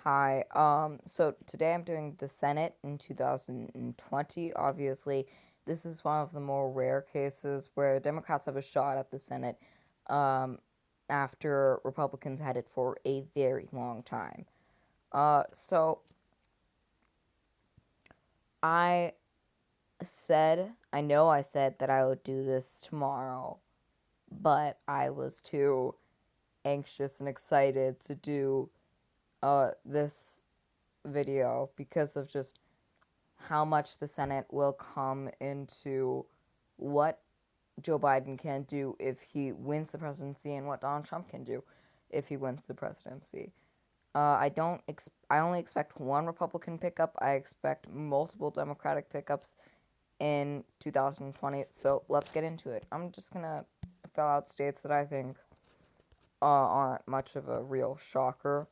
Hi. So today I'm doing the Senate in 2020. Obviously, this is one of the more rare cases where Democrats have a shot at the Senate um, after Republicans had it for a very long time. So I I said that I would do this tomorrow, but I was too anxious and excited to do this video because of just how much the Senate will come into what Joe Biden can do if he wins the presidency and what Donald Trump can do if he wins the presidency. I only expect one Republican pickup. I expect multiple Democratic pickups in 2020. So let's get into it. I'm just gonna fill out states that I think aren't much of a real shocker.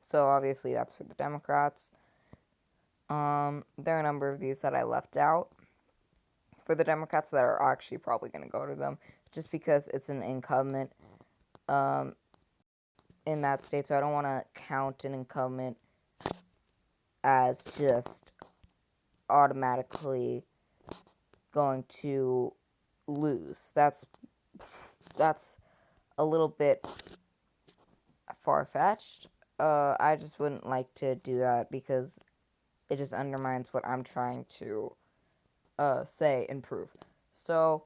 So obviously that's for the Democrats. There are a number of these that I left out for the Democrats that are actually probably going to go to them just because it's an incumbent um, in that state. So I don't want to count an incumbent as just automatically going to lose. That's a little bit far fetched. I just wouldn't like to do that because it just undermines what I'm trying to say and prove. So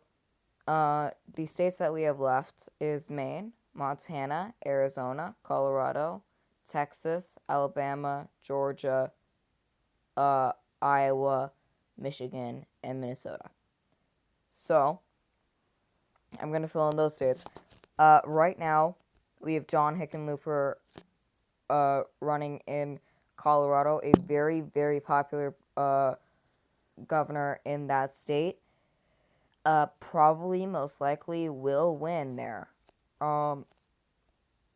the states that we have left is Maine, Montana, Arizona, Colorado, Texas, Alabama, Georgia, uh, Iowa, Michigan, and Minnesota. So I'm gonna fill in those states. Right now, we have John Hickenlooper running in Colorado, a very, very popular governor in that state. Probably most likely will win there. Um,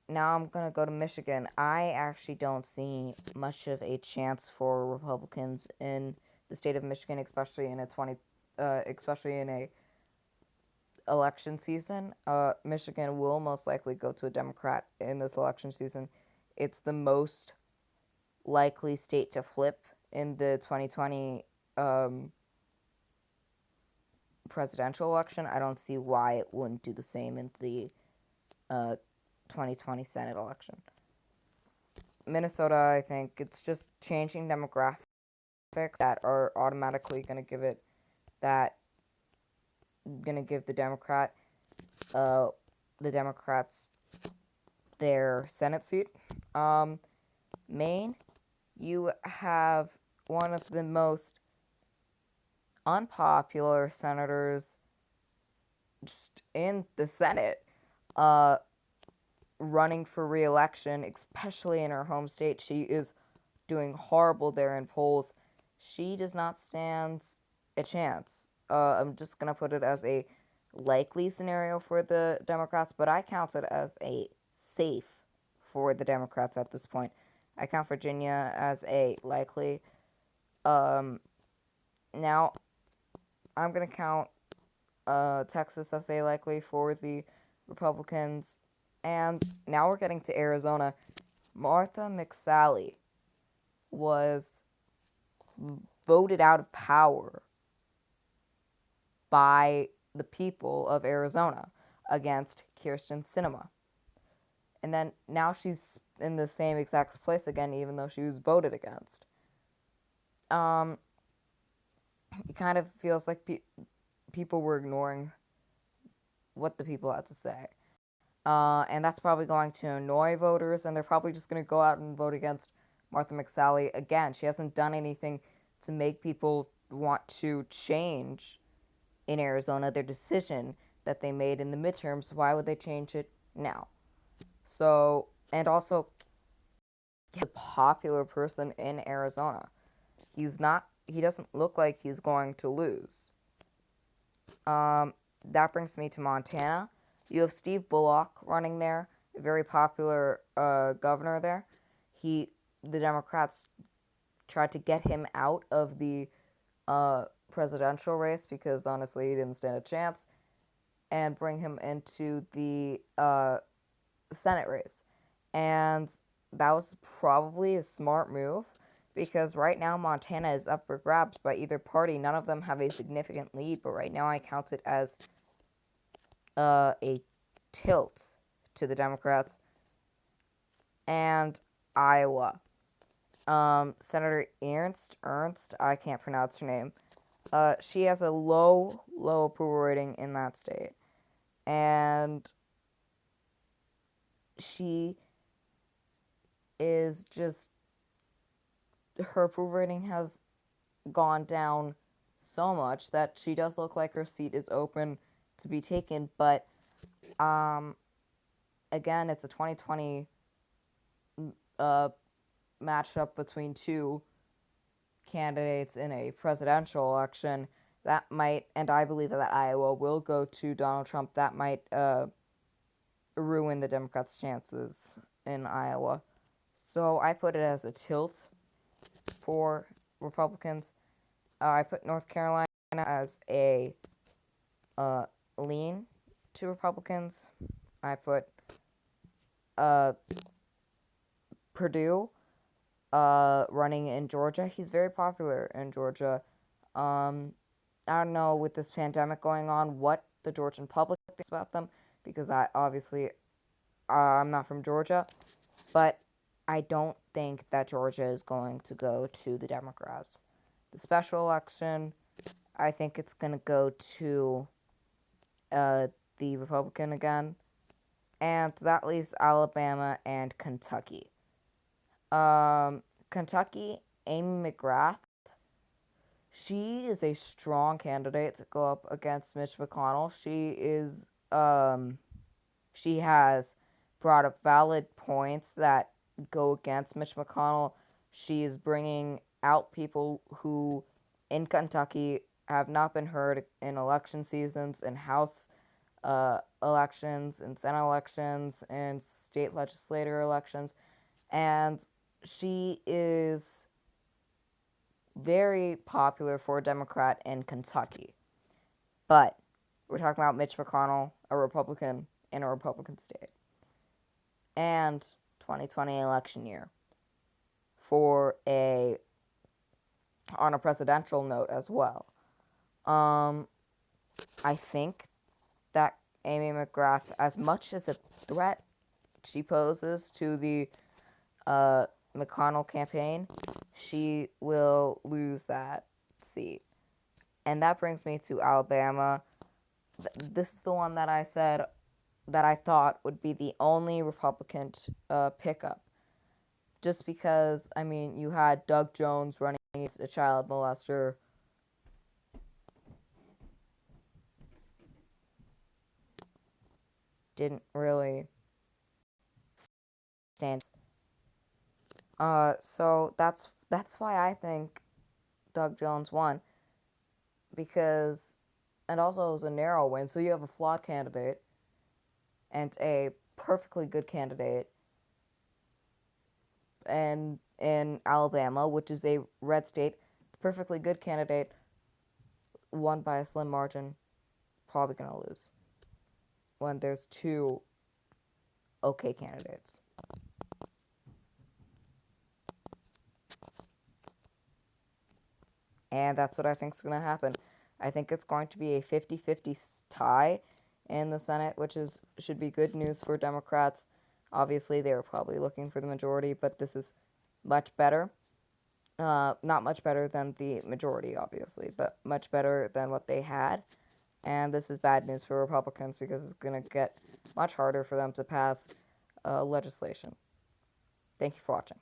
Now I'm gonna go to Michigan. I actually don't see much of a chance for Republicans in the state of Michigan, especially in a election season. Michigan will most likely go to a Democrat in this election season. It's the most likely state to flip in the 2020 presidential election. I don't see why it wouldn't do the same in the uh, 2020 Senate election. Minnesota, I think it's just changing demographics that are automatically going to give it that going to give uh, the Democrats their Senate seat. Um, Maine, you have one of the most unpopular senators just in the Senate, uh, running for re-election, especially in her home state. She is doing horrible there in polls. She does not stand a chance. I'm just going to put it as a likely scenario for the Democrats, but I count it as a safe for the Democrats at this point. I count Virginia as a likely. Um, Now, I'm going to count Texas as a likely for the Republicans. And now we're getting to Arizona. Martha McSally was voted out of power by the people of Arizona against Kyrsten Sinema. And then now she's in the same exact place again, even though she was voted against. Um, it kind of feels like people were ignoring what the people had to say. And that's probably going to annoy voters, and they're probably just going to go out and vote against Martha McSally again. She hasn't done anything to make people want to change in Arizona their decision that they made in the midterms. Why would they change it now? So, and also, the popular person in Arizona. He doesn't look like he's going to lose. That brings me to Montana. You have Steve Bullock running there, a very popular governor there. the Democrats tried to get him out of the presidential race because honestly he didn't stand a chance, and bring him into the Senate race. And that was probably a smart move because right now Montana is up for grabs by either party. None of them have a significant lead, but right now I count it as a tilt to the Democrats. And Iowa. Senator Ernst, I can't pronounce her name. She has a low approval rating in that state. And she is just, her approval rating has gone down so much that she does look like her seat is open to be taken. But, again, it's a 2020 matchup between two candidates in a presidential election that might, and I believe that Iowa will go to Donald Trump, that might ruin the Democrats' chances in Iowa. So I put it as a tilt for Republicans. I put North Carolina as a lean to Republicans. I put Perdue running in Georgia. He's very popular in Georgia. I don't know, with this pandemic going on, what the Georgian public thinks about them, because I'm not from Georgia, but I don't think that Georgia is going to go to the Democrats. The special election, I think it's going to go to the Republican again, and that leaves Alabama and Kentucky. Kentucky, Amy McGrath, she is a strong candidate to go up against Mitch McConnell. She has brought up valid points that go against Mitch McConnell. She is bringing out people who, in Kentucky, have not been heard in election seasons, in House elections, in Senate elections, and state legislature elections. And she is very popular for a Democrat in Kentucky. But we're talking about Mitch McConnell, a Republican in a Republican state. And 2020 election year on a presidential note as well. I think that Amy McGrath, as much as a threat she poses to the McConnell campaign, she will lose that seat. And that brings me to Alabama. This is the one that I said that I thought would be the only Republican pickup. Just because, I mean, you had Doug Jones running against a child molester. Didn't really stand. So that's why I think Doug Jones won. Because, and also it was a narrow win, so you have a flawed candidate and a perfectly good candidate, and in Alabama, which is a red state, the perfectly good candidate won by a slim margin, probably going to lose when there's two okay candidates. And that's what I think is going to happen. I think it's going to be a 50-50 tie in the Senate, which should be good news for Democrats. Obviously, they were probably looking for the majority, but this is much better. Not much better than the majority, obviously, but much better than what they had. And this is bad news for Republicans because it's going to get much harder for them to pass legislation. Thank you for watching.